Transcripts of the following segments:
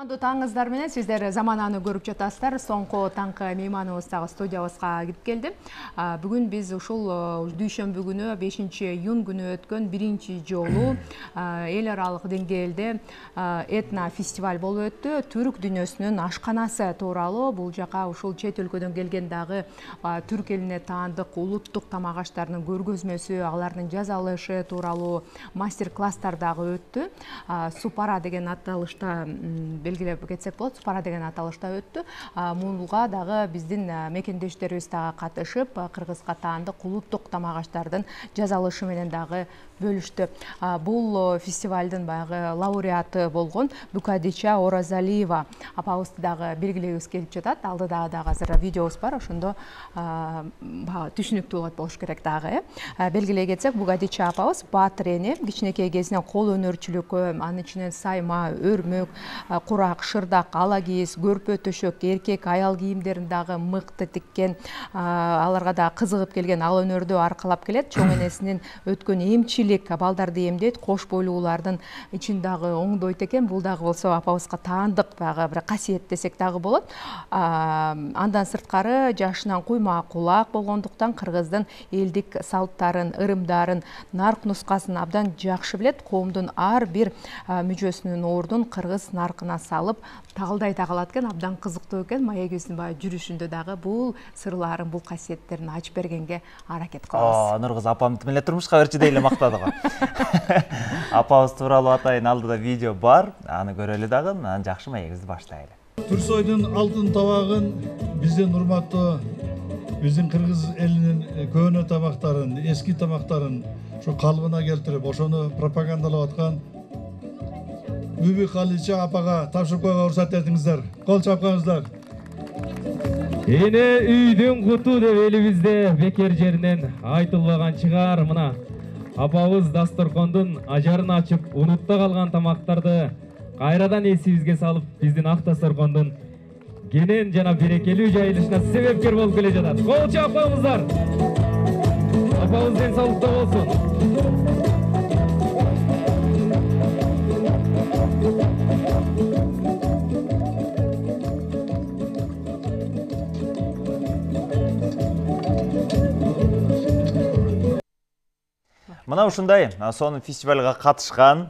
Саламаттуу таңыңыздар менен сиздер замананы көрүп жатасыздар. Соңку таңкы мейманыбыздагы студиябызга кирип келди. Бүгүн биз ушул дүйшөмбү күнү 5-июнь күнү өткөн биринчи жолу эл аралык деңгээлде этно фестиваль болуп өттү. Түрк дүйнөсүнүн ашканасы тууралуу бул жака ушул чет өлкөдөн келген дагы түрк элине таандык улуттук тамак аштарынын көргөзмөсү, алардын жасалышы тууралуу мастер-класстар дагы өттү. Супара деген аталышта белгилеп кетсек болот, Супара деген аталышта өттү. Мунуга дагы биздин мекендештерибиз дагы катышып, кыргызга таандык улуттук тамак аштардын жасалышы менен дагы бөлүштү. Бул фестивалдын баягы лауреаты болгон Букадича Оразалиева апабызды дагы белгилегибиз келип жатат. Алдыда дагы азыр видеобуз бар, ошондо түшүнүктүү болуш керек дагы. Белгилей кетсек, Букадича апабыз баатыр эне, кичинекей кезинен кол өнөрчүлүккө, анын ичинен сайма, өрмөк, курак, шырдак, ала кийиз, көрпө төшөк, эркек аял кийимдерин дагы мыкты тиккен, аларга да кызыгып келген, ал өнөрдү аркалап келет. Чоң энесинин өткөн эмчилик балдарды эмдейт, кош бойлуулардын ичин дагы оңдойт экен. Бул дагы болсо апабызга таандык баягы бир касиет десек дагы болот. Андан сырткары жашынан куйма кулак болгондуктан кыргыздын элдик салттарын, ырымдарын, нарк нускасын абдан жакшы билет. Коомдун ар бир мүчөсүнүн ордун кыргыз наркына салып тагылдай тагалат экен. Абдан кызыктуу экен. Маегибиздин баягы жүрүшүндө дагы бул сырларын, бул касиеттерин ачып бергенге аракет кылабыз. Нургыз апам менен турмушка берчи дейли мактады го. Апабыз тууралуу атайын алдыда видео бар. Аны көрөлү дагы, анан жакшы маегибизди баштайлы. Түрксойдун алтын табагын биздин урматтуу биздин кыргыз элинин көөнө тамактарын, эски тамактарын şu kalbına keltirip oşonu propagandalap atkан Букадича апага тапшырып койгонго уруксат этиңиздер. Кол чапкаңыздар. Эне үйдүн куту деп элибизде бекер жеринен айтылбаган чыгар. Мына апабыз дасторкондун ажарын ачып, унутта калган тамактарды кайрадан эсибизге салып, биздин ак дасторкондун кенен жана берекелүү жайылышына себепкер болуп келе жатат. Кол чапкаңыздар. Апабыз ден соолукта болсун. Мына ушундай сонун фестивалга катышкан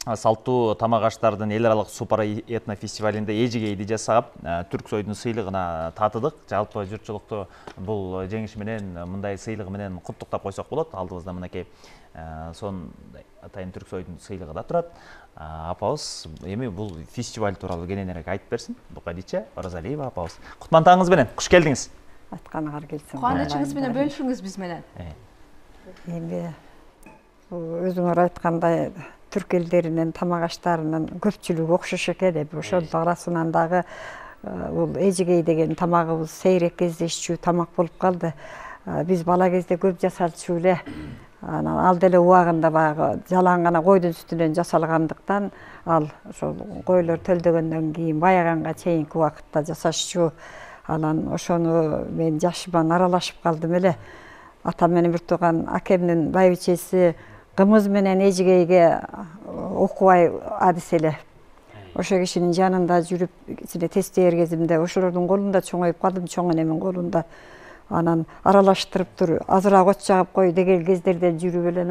салттуу тамак аштардын эл аралык Супара этно фестивалинде эжигейди жасап, Түрксойдун сыйлыгына татыдык. Жалпы журтчулукту бул жеңиш менен, мындай сыйлыгы менен куттуктап койсок болот. Алдыбызда мынакей сондай атайын Түрксойдун сыйлыгы да турат. Апабыз эми бул фестиваль тууралуу кененирээк айтып берсин. Букадича Оразалиева апабыз. Кутман таңыңыз менен, куш келдиңиз. Атканыңар келсин. Кубанычыңыз менен бөлүшүңүз биз менен. Эми өзүңөр айткандай түрк элдеринин тамак аштарынын көпчүлүгү окшош экен. Ошол арасынан дагы бул эжигей деген тамагыбыз сейрек кездешчү тамак болуп калды. Биз бала кезде көп жасалчу эле. Ал деле убагында баягы жалаң гана койдун сүтүнөн жасалгандыктан ал ошол койлор төлдөгөндөн кийин баяганга чейинки убакытта жасашчу. Анан ошону мен жашыман аралашып калдым эле. Атам менен бир тууган акемдин байбичеси кымыз менен эжигейге окубай адис эле. Ошо кишинин жанында жүрүп, ичине тестер кезимде ошолордун колунда чоңоюп калдым, чоң энемин колунда. Анан аралаштырып тур, азыраак от жагып кой деген кездерде жүрүп эле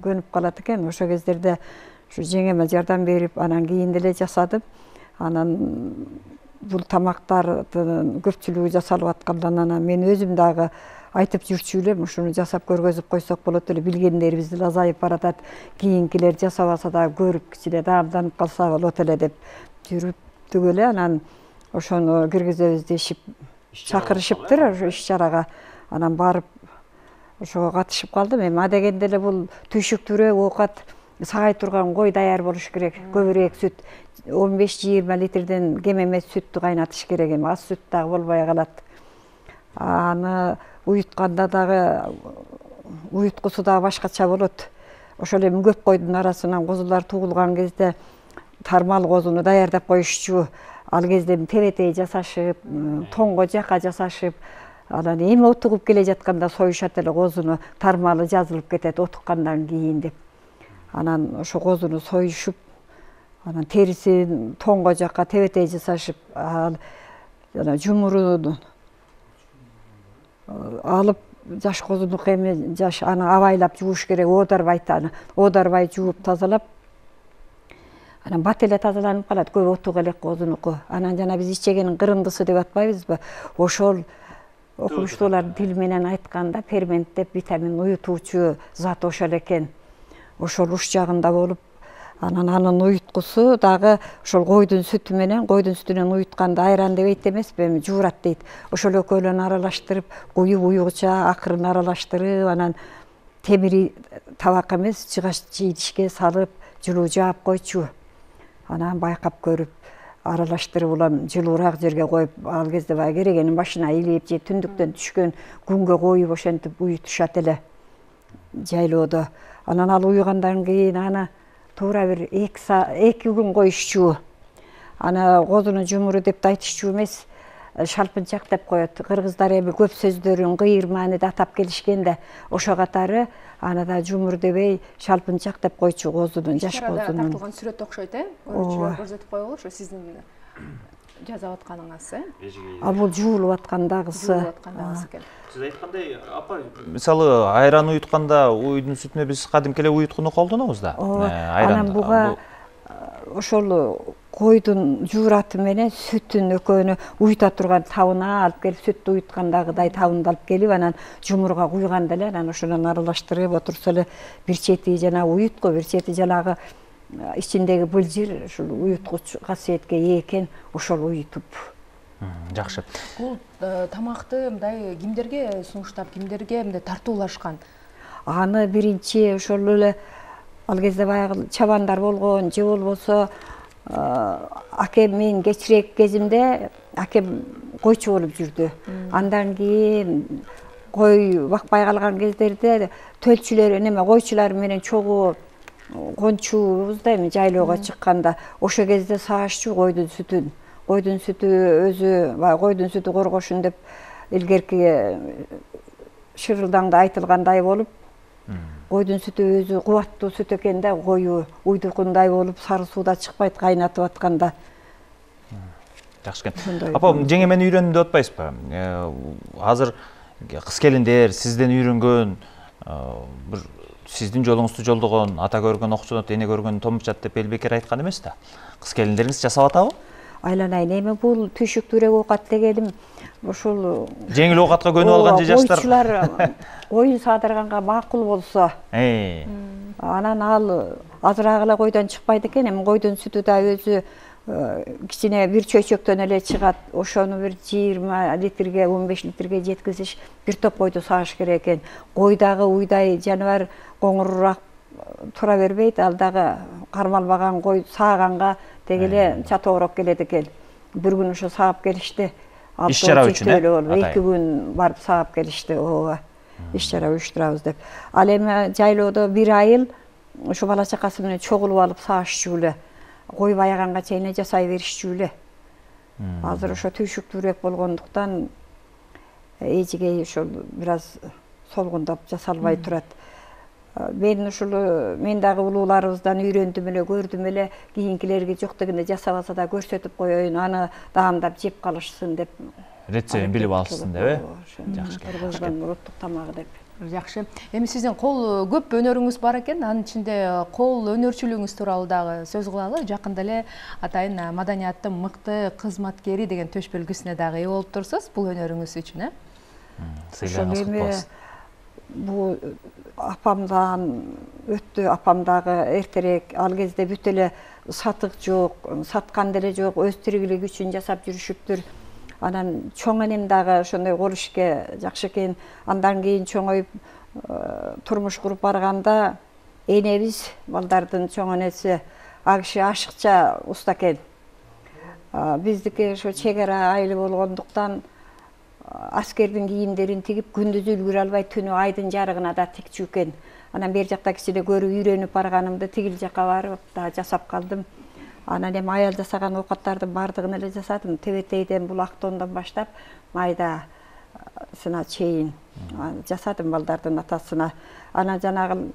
көнүп калат экен. Ошо кездерде ушу жеңеме жардам берип, анан кийин деле жасадым. Анан бул тамактардын көпчүлүгү жасалып аткандан анан мен өзүм дагы айтып жүрчү элем, ушуну жасап көргөзүп койсок болот эле, билгендерибиз деле азайып баратат. Кийинкилер жасабаса да көрүп кичине даамданып калса болот эле деп жүрүптүк эле. Анан ошону киргизебиз дешип чакырышыптыр ошо иш-чарага. Анан барып ошого катышып калдым. Эми адегенде эле бул түйшүктүүрөөк оокат сагай турган кой даяр болуш керек. Көбүрөөк сүт, 15-20 литрден кем эмес сүттү кайнатыш керек. Эми аз сүт дагы болбой калат. Аны уютканда дагы уюткусу дагы башкача болот. Ошол эми көп койдун арасынан козулар туулган кезде тармал козуну даярдап коюшчу. Ал кезде тебетей жасашып, тоңго жака жасашып, анан эми отугуп келе жатканда союшат эле козуну, тармалы жазылып кетет отуккандан кийин деп. Анан ошо козуну союшуп, Анан терисин тоңго жакка тебетей жасашып, жана жумурун алып жаш козунук эми жаш аны абайлап жууш керек, оодарбай жууп тазалап. Анан бат эле тазаланып калат, көп отук элек козунуку. Анан жана биз ичегенин кырындысы деп атпайбызбы? Ошол окумуштуулардын тили менен айтканда фермент деп витамин уютуучу зат ошол экен. Ошол уш жагында болуп, анан анын уюткусу дагы ошол койдун сүтүнөн уютканда айран дебейт эмеспи, эми жуурат дейт. Ошол экөөлөрүн аралаштырып, уюгуча акырын аралаштырып, анан темири табак эмес, жыгач идишке салып, жылуу жаап койчу. Анан байкап көрүп, аралаштырып улам жылуураак жерге коюп, ал кезде баягы керегенин башына илип же түндүктөн түшкөн күнгө коюп ошентип уютушат эле жайлоодо. Анан ал уюгандан кийин аны туура бир 2 күн коюшчу. Аны козунун жумуру деп айтышчу эмес, шалпынчак деп коет. Кыргыздар эми көп сөздөрүн кыйыр мааниде атап келишкенде, ошо катары аны да жумур дебей шалпынчак деп койчу козунун, жаш козунун. Тартылган сүрөт окшойт, көрүүчүлөр көрсөтүп коелу, ошо сиздин жасап атканыңыз, Ал бул жуулуп аткандагысы. экен. Сиз айткандай, апа, мисалы айран уютканда уйдун сүтүнө биз кадимки эле уюткуну колдонобуз да. Анан буга ошол койдун жуураты менен сүтүн экөөнү уюта турган табына алып келип, сүттү уюткандагыдай табынды алып келип, анан жумурга куйганда эле, анан ошондон аралаштырып отурса эле бир чети жана уютку, бир чети жанагы ичиндеги былжыр ушул уюткуч касиетке ээ экен, ошол уютуп. Жакшы. Бул тамакты мындай кимдерге сунуштап, кимдерге мындай тартуулашкан? Аны биринчи ошол эле ал кезде баягы чабандар болгон, же болбосо акем мен кечирээк кезимде акем койчу болуп жүрдү. Андан кийин кой бакпай калган кездерде төлчүлөр, неме койчулар менен чогуу кончубуз да эми жайлоого чыкканда, ошол кезде саашчу койдун сүтүн. Койдун сүтү өзү, койдун сүтү коргошун деп илгерки шырылдаңда айтылгандай болуп, койдун сүтү өзү кубаттуу сүт экен да, кою уйдукундай болуп, сары сууда чыкпайт кайнатып атканда. Жакшы экен. Апа, жеңе мен үйрөндүм деп атпайсызбы? Азыр кыз келиндер сизден үйрөнгөн, бир сиздин жолуңузду жолдогон, ата көргөн окчонот, эне көргөн томучат деп элбекер айткан эмес да. Кыз келиндериңиз жасап атабы? Айланайын, эми бул түйшүктүүрөөк оокат дегеним ошол жеңил оокатка көнүп алган же жаштар. Койчулар оюн саадырганга макул болсо. Анан ал азыраак эле койдон чыкпайт экен, эми койдун сүтү да өзү кичине бир чөйчөктөн эле чыгат. Ошону бир 20 литрге, 15 литрге жеткизиш, бир топ койду сааш керек экен. Кой дагы уйдай жаныбар коңурураак тура бербейт, ал дагы кармалбаган кой сааганга деги эле чатоорок келет экен. Бир күн ошо саап келишти. Иш чара үчүн, 2 күн барып саап келишти. Ооба. Иш чара уюштурабыз деп. Ал эми жайлоодо 1 айыл ошо бала чакасы менен чогулуп алып саашчу эле. Кой баяганга чейин жасай беришчү эле. Азыр ошо түйшүктүүрөөк болгондуктан эжигей ошол бир аз солгундап жасалбай турат. Мен дагы улууларыбыздан үйрөндүм эле, көрдүм эле, кийинкилерге жок дегенде жасабаса да көрсөтүп коеюн, аны даамдап жеп калышсын деп. Рецептин билип алышсын деп, Жакшы. Кыргыздын уруттук тамагы деп. Жакшы. Эми сиздин кол көп өнөрүңүз бар экен, анын ичинде кол өнөрчүлүгүңүз тууралуу дагы сөз кылалы. Жакында эле атайын маданияттын мыкты кызматкери деген төш белгисине дагы ээ болуп турсуз бул өнөрүңүз үчүн, Сыйларыңыз кут болсун. Бул апамдан өттү, апам дагы эртерээк, ал кезде бүт эле сатык жок, саткан деле жок, өз тиригилиги үчүн жасап жүрүшүптүр. Анан чоң энем дагы ошондой колушке жакшы экен. Андан кийин чоңоюп турмуш куруп барганда энебиз, балдардын чоң энеси, ал киши ашыкча уста экен. Биздики ошо чек ара айыл болгондуктан аскердин кийимдерин тигип, күндүз үлгүрө албай, түнү айдын жарыгына да тикчү экен. Анан бер жакта кичине көрүп үйрөнүп барганымды тигил жака барып да жасап калдым. Анан эми аял жасаган оокаттардын бардыгын эле жасадым. Тебетейден булактондон баштап майдасына чейин жасадым балдардын атасына. Анан жанагы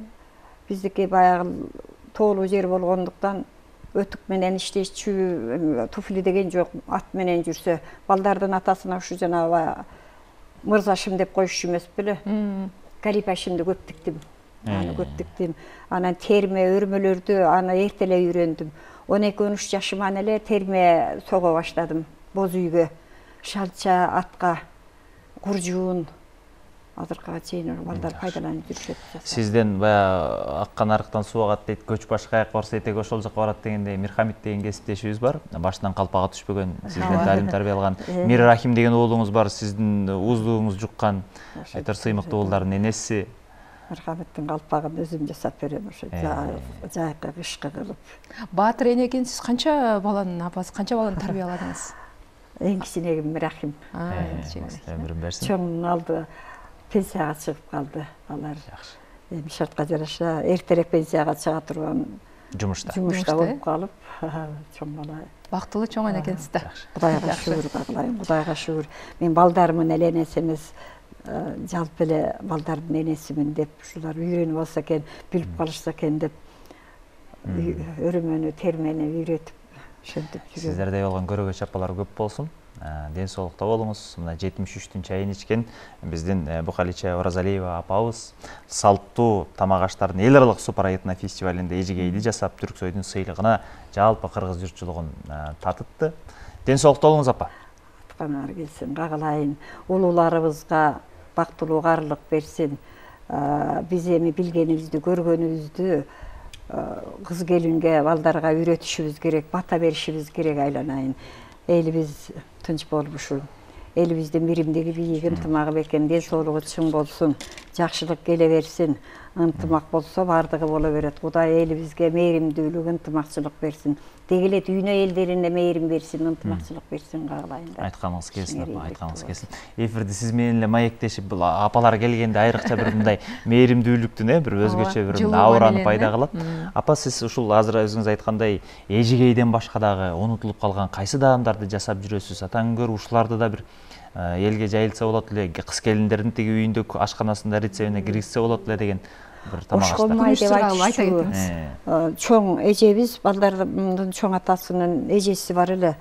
биздики баягы тоолуу жер болгондуктан өтүк менен иштечү, туфли деген жок, ат менен жүрсө, балдардын атасына ушу жанагы мырзашым деп коюшчу эмес беле? Галипашимди көп тиктим. Аны көп тиктим. Анан терме өрмөлөрдү аны эртеле үйрөндүм. 12-13 жашыман эле терме сого баштадым. Боз үйгө, шалча, атка, куржуун, азыркыга чейин балдар пайдаланып жүрүшөт. Сизден баягы аккан арыктан суу агат дейт, көч башка жака барса этеги ошол жака барат дегенде Мирхамит деген кесиптешибиз бар. Башынан калпага түшпөгөн, сизден талим тарбия алган. Мир Рахим деген уулуңуз бар, сиздин уздугуңуз жуккан. Айтор сыймыктуу уулдардын энеси. Мирхамиттин калпагын өзүм жасап берем, ошо жайкы кышкы кылып. Баатыр эне экенсиз, канча баланын апасы, канча баланы тарбияладыңыз? Эң кичинегим Мирахим. Өмүрүн берсин. Чоң алды, пенсияга чыгып калды. Алар эми шартка жараша эртерээк пенсияга чыга турган жумушта болуп калып, чоң бала. Бактылуу чоң эне экенсиз да. Кудайга шүгүр кылайын, Кудайга шүгүр. Мен балдарымын эле энеси эмес, жалпы эле балдардын энесимин деп ушулар үйрөнүп алса экен, билип калышса экен деп өрөмөнү, термени үйрөтүп ошентип жүрөм. Сиздердей болгон көрөгөч апалар көп болсун. Ден соолукта болуңуз. Мына 73-түн чайын ичкен биздин Бухалича Оразалиева апабыз салттуу тамак аштардын эл аралык супара этно фестивалинде эжегейди жасап, Түрксойдун сыйлыгына жалпы кыргыз журтчулугун татытты. Ден соолукта болуңуз апа. Атканар келсин, кагылайын. Улууларыбызга бактылуу каарылык берсин. Биз эми билгенибизди, көргөнүбүздү кыз келинге, балдарга үйрөтүшүбүз керек, бата беришибиз керек айланайын. Элибиз тынч болуп ушул. Элибиздин биримдиги бийик, ынтымагы бекем, ден соолугу чың болсун, жакшылык келе берсин. Ынтымак болсо бардыгы боло берет. Кудай элибизге мээримдүүлүк, ынтымакчылык берсин. Деги эле дүйнө элдерине мээрим берсин, ынтымакчылык берсин, кагылайын да. Айтканыңыз келсин апа, айтканыңыз келсин. Эфирде сиз менен эле маектешип, апалар келгенде айрыкча бир мындай мээримдүүлүктүн, бир өзгөчө бир аураны пайда кылат. Апа, сиз ушул азыр өзүңүз айткандай эжегейден башка дагы унутулуп калган кайсы даамдарды жасап жүрөсүз? Атаң көрүп ушуларды да бир элге жайылса болот эле, кыз келиндердин тиги үйүндө ашканасында рецептине киргизсе болот эле деген бир тамак аштар. Ошкомай деп айтышыбыз. Чоң эжебиз, балдардын чоң атасынын эжеси бар эле,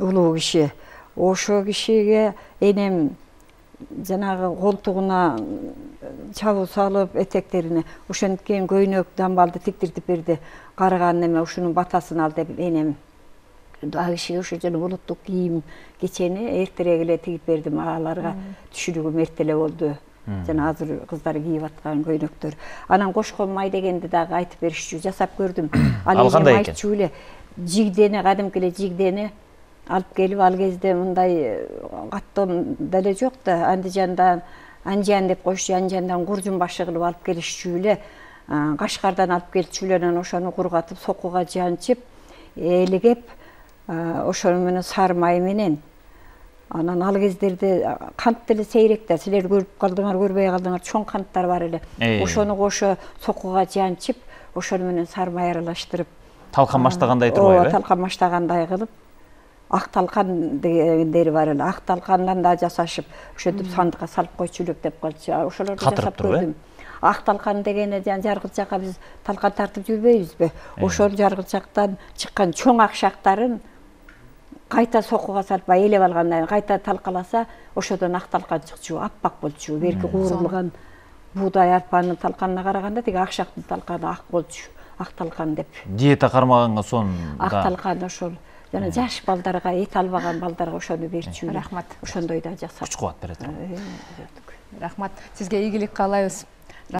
улуу киши. Ошо кишиге энем жанагы колтугуна чабуу салып, этектерине ошенткен көйнөк, дамбалды тиктиртип берди. Карыган эме ушунун батасын ал деп энем кишиге ошо жана улуттук кийим кечени эртерээк эле тигип бердим. Аларга түшүнүгүм эртеле болду. Жана азыр кыздар кийип аткан көйнөктөр. Анан кошкон май дегенди дагы айтып беришчү, жасап көрдүм. Ал кандай экен? Айтчу эле жигдени, кадимки эле жигдени алып келип, ал кезде мындай каттон деле жок да, Андижандан анжан деп коюшчу, анжандан куржун башы кылып алып келишчү эле. Кашкардан алып келчү эле, анан ошону кургатып, сокуга жанчып, элигеп, ошону менен сары май менен. Анан ал кездерде кант деле сейрек да, силер көрүп калдыңар, көрбөй калдыңар, чоң канттар бар эле. Ошону кошо сокуга жанчып, ошону менен сары май аралаштырып, талкан баштагандай турбайбы? Талкан баштагандай кылып, ак талкан дегендери бар эле. Ак талкандан да жасашып, ошентип сандыкка салып койчу элек деп калчу. Ошолорду жасап көрдүм. Ак талкан дегени жаргылчакка биз талкан тартып жүрбөйбүзбү? Ошол жаргылчактан чыккан чоң ак шактарын кайта сокуга салып, элеп алгандан кайта талкаласа, ошодон ак талкан чыкчу, аппак болчу. Берки куурулган буудай арпанын талканына караганда тиги ак шактын талканы ак болчу. Ак талкан деп. Диета кармаганга сон ак талкан ошол. Жана жаш балдарга, эт албаган балдарга ошону берчү. Рахмат. Ошондой да жасап. Күч кубат берет. Рахмат. Сизге ийгилик каалайбыз.